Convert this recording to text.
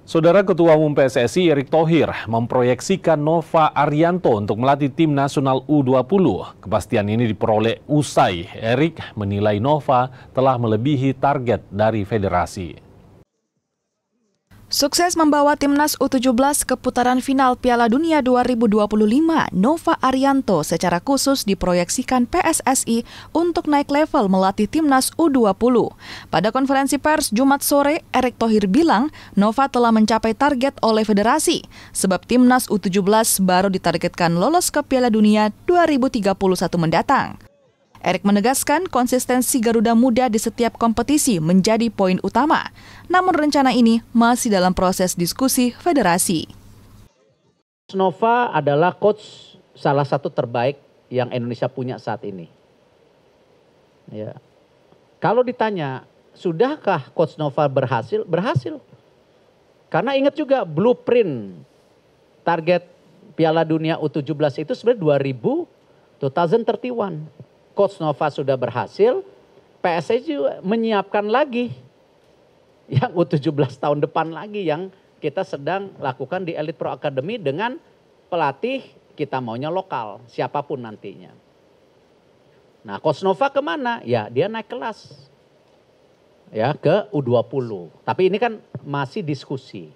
Saudara Ketua Umum PSSI Erick Thohir memproyeksikan Nova Arianto untuk melatih tim nasional U20. Kepastian ini diperoleh usai Erick menilai Nova telah melebihi target dari federasi. Sukses membawa timnas U17 ke putaran final Piala Dunia 2025, Nova Arianto secara khusus diproyeksikan PSSI untuk naik level melatih timnas U20. Pada konferensi pers Jumat sore, Erick Thohir bilang Nova telah mencapai target oleh federasi, sebab timnas U17 baru ditargetkan lolos ke Piala Dunia 2031 mendatang. Erick menegaskan konsistensi Garuda Muda di setiap kompetisi menjadi poin utama. Namun rencana ini masih dalam proses diskusi federasi. Nova adalah coach salah satu terbaik yang Indonesia punya saat ini. Ya. Kalau ditanya, sudahkah coach Nova berhasil? Berhasil. Karena ingat juga blueprint target Piala Dunia U17 itu sebenarnya 2031. Coach Nova sudah berhasil, PSSI juga menyiapkan lagi yang U17 tahun depan lagi yang kita sedang lakukan di Elite Pro Academy dengan pelatih kita maunya lokal, siapapun nantinya. Nah, Coach Nova kemana? Ya, dia naik kelas. Ya, ke U20. Tapi ini kan masih diskusi.